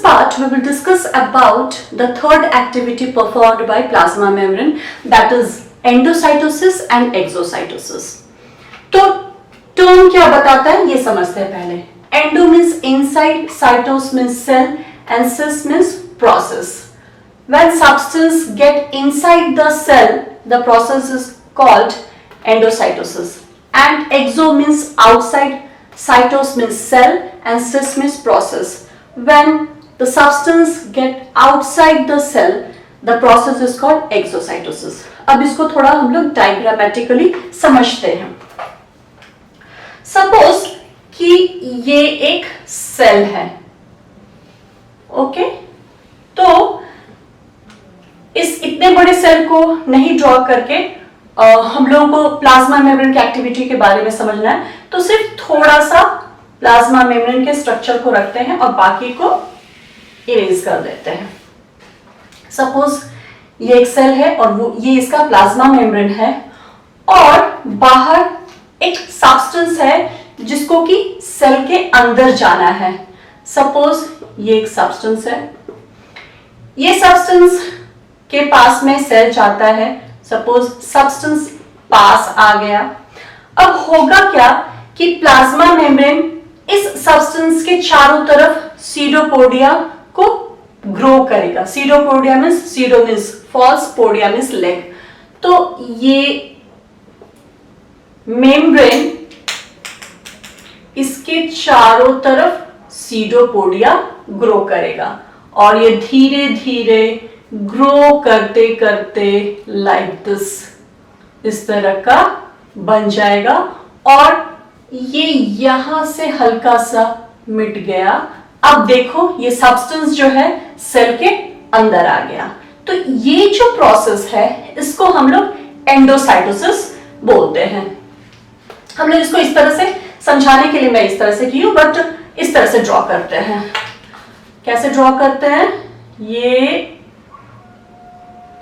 part, we will discuss about the third activity performed by plasma membrane, that is endocytosis and exocytosis. तो term क्या बताता है ये समझते हैं पहले. Endo means inside, cytos means cell, and sys means process. When substance get inside the cell, the process is called endocytosis. And exo means outside, cytos means cell, and sys means process. When the substance get outside the cell, the process is called exocytosis. अब इसको थोड़ा हम लोग diagrammatically समझते हैं. Suppose कि ये एक सेल है, ओके. तो इस इतने बड़े सेल को नहीं ड्रॉ करके हम लोगों को प्लाज्मा मेम्ब्रेन की एक्टिविटी के बारे में समझना है. तो सिर्फ थोड़ा सा प्लाज्मा मेम्ब्रेन के स्ट्रक्चर को रखते हैं और बाकी को इरेज कर देते हैं. सपोज ये एक सेल है और वो ये इसका प्लाज्मा मेम्ब्रेन है और बाहर एक सब्सटेंस है जिसको कि सेल के अंदर जाना है. सपोज ये एक सब्सटेंस है, ये सब्सटेंस के पास में सेल जाता है. सपोज सब्सटेंस पास आ गया. अब होगा क्या कि प्लाज्मा मेम्ब्रेन इस सब्सटेंस के चारों तरफ सीडोपोडिया को ग्रो करेगा. Pseudopodia means false, podia means leg. तो ये मेम्ब्रेन इसके चारों तरफ सीडोपोडिया ग्रो करेगा और ये धीरे धीरे ग्रो करते करते लाइक दिस, इस तरह का बन जाएगा और ये यहां से हल्का सा मिट गया. अब देखो ये सब्सटेंस जो है सेल के अंदर आ गया. तो ये जो प्रोसेस है इसको हम लोग एंडोसाइटोसिस बोलते हैं. हम लोग इसको इस तरह से समझाने के लिए मैं इस तरह से की हूं, बट इस तरह से ड्रॉ करते हैं. कैसे ड्रॉ करते हैं? ये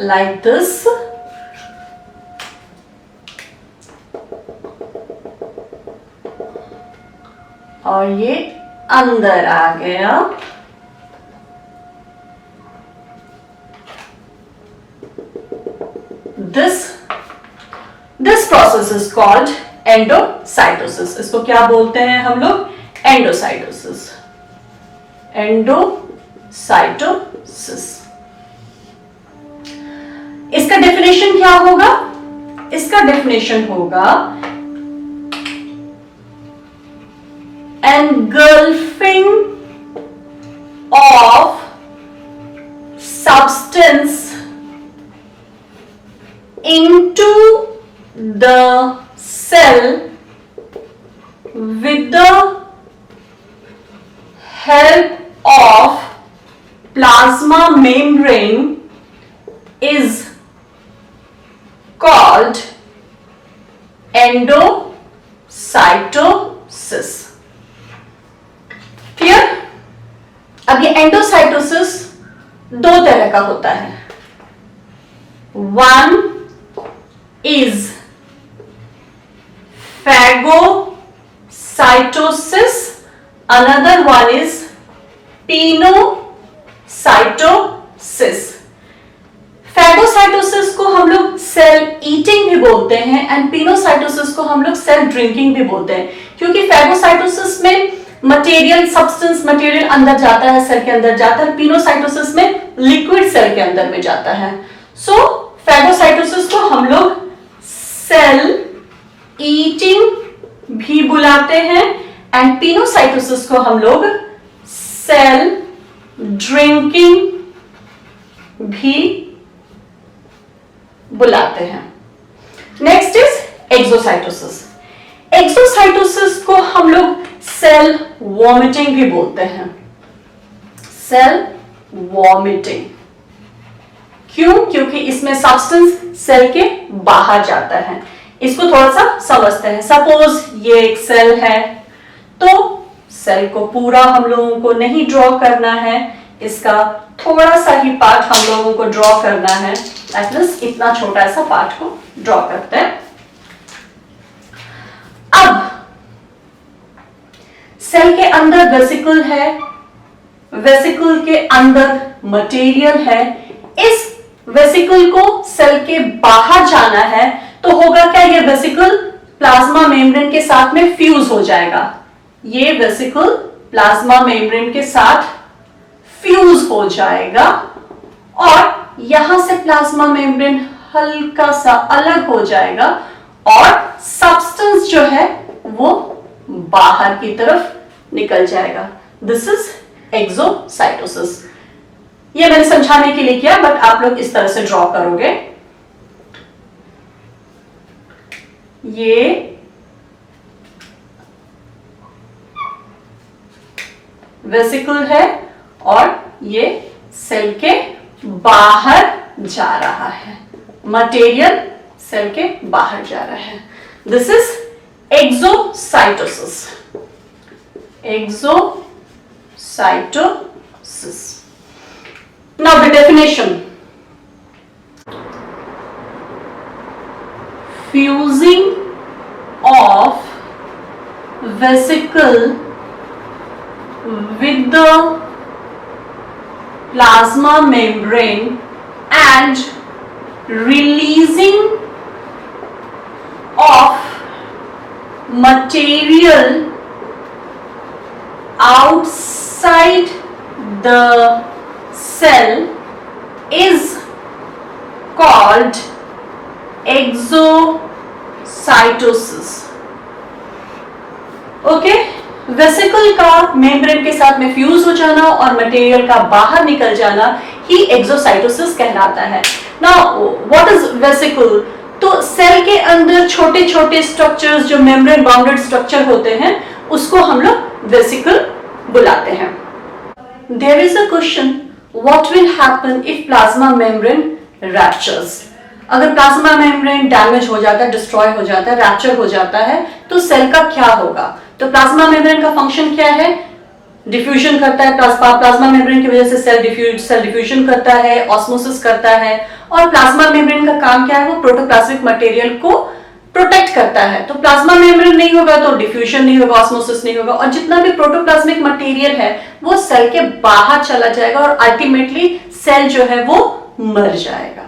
लाइक दिस, और ये अंदर आ गया. This process is called endocytosis. इसको क्या बोलते हैं हम लोग? एंडोसाइटोसिस. एंडोसाइटोसिस. इसका डेफिनेशन क्या होगा? इसका डेफिनेशन होगा engulfing of substance into the cell with the help of plasma membrane is called endocytosis. Clear? अब ये एंडोसाइटोसिस दो तरह का होता है. One is phagocytosis, another one is pinocytosis. Phagocytosis को हम लोग सेल ईटिंग भी बोलते हैं एंड पिनोसाइटोसिस को हम लोग सेल ड्रिंकिंग भी बोलते हैं, क्योंकि फैगोसाइटोसिस में मटेरियल सब्सटेंस मटेरियल अंदर जाता है, सेल के अंदर जाता है. पिनोसाइटोसिस में लिक्विड सेल के अंदर में जाता है. सो फैगोसाइटोसिस को हम लोग सेल ईटिंग भी बुलाते हैं एंड पिनोसाइटोसिस को हम लोग सेल ड्रिंकिंग भी बुलाते हैं. Next is exocytosis. एक्सोसाइटोसिस को हम लोग सेल वॉमिटिंग भी बोलते हैं. सेल वॉमिटिंग क्यों? क्योंकि इसमें सब्सटेंस सेल के बाहर जाता है. इसको थोड़ा सा समझते हैं. सपोज ये एक सेल है, तो सेल को पूरा हम लोगों को नहीं ड्रॉ करना है, इसका थोड़ा सा ही पार्ट हम लोगों को ड्रॉ करना है. एटलीस्ट इतना छोटा सा पार्ट को ड्रॉ करते हैं. अब सेल के अंदर वेसिकल है, वेसिकल के अंदर मटेरियल है, इस वेसिकल को सेल के बाहर जाना है, तो होगा क्या, ये वेसिकल प्लाज्मा मेम्ब्रेन के साथ में फ्यूज हो जाएगा। ये वेसिकल प्लाज्मा मेम्ब्रेन के साथ फ्यूज हो जाएगा और यहां से प्लाज्मा मेम्ब्रेन हल्का सा अलग हो जाएगा और सब्सटेंस जो है वो बाहर की तरफ निकल जाएगा। This is exocytosis. ये मैंने समझाने के लिए किया, बट आप लोग इस तरह से ड्रॉ करोगे। ये वेसिकल है और ये सेल के बाहर जा रहा है, मटेरियल सेल के बाहर जा रहा है। This is exocytosis. Exocytosis. Now the definition. Fusing of vesicle with the plasma membrane and releasing of material outside the cell is called exocytosis. Okay, vesicle का मेम्ब्रेन के साथ में फ्यूज हो जाना और मटेरियल का बाहर निकल जाना ही एक्सोसाइटोसिस कहलाता है। Now what is vesicle? तो सेल के अंदर छोटे छोटे स्ट्रक्चर्स जो मेम्ब्रेन बाउंडेड स्ट्रक्चर होते हैं उसको हम लोग वेसिकल बुलाते हैं। There is a question, what will happen if plasma membrane ruptures? अगर प्लाज्मा मेम्ब्रेन डैमेज हो जाता है, डिस्ट्रॉय हो जाता है, रैप्चर हो जाता है, तो सेल का क्या होगा? तो प्लाज्मा मेम्ब्रेन का फंक्शन क्या है? डिफ्यूजन करता है। प्लाज्मा मेम्ब्रेन की वजह से सेल डिफ्यूजन करता है, ऑस्मोसिस करता है। और प्लाज्मा मेम्ब्रेन का काम क्या है? वो प्रोटोप्लाज्मिक मटेरियल को प्रोटेक्ट करता है। तो प्लाज्मा मेम्ब्रेन नहीं होगा तो डिफ्यूजन नहीं होगा, ऑस्मोसिस नहीं होगा, और जितना भी प्रोटोप्लाज्मिक मटेरियल है वो सेल के बाहर चला जाएगा और अल्टीमेटली सेल जो है वो मर जाएगा।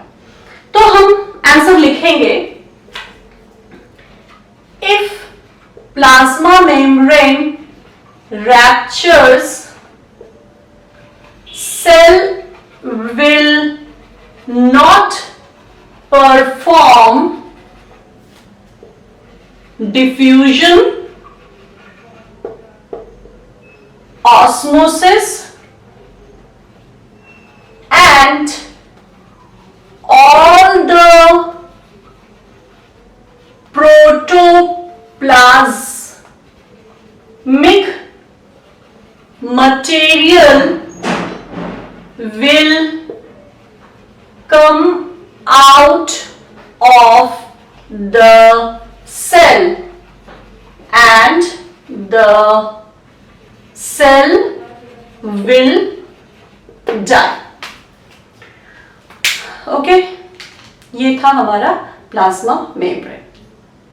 तो हम आंसर लिखेंगे, if plasma membrane ruptures, cell will not perform diffusion, osmosis and all the protoplasmic material will come out of the cell and the cell will die. Okay, ये था हमारा प्लाज्मा मेम्ब्रेन।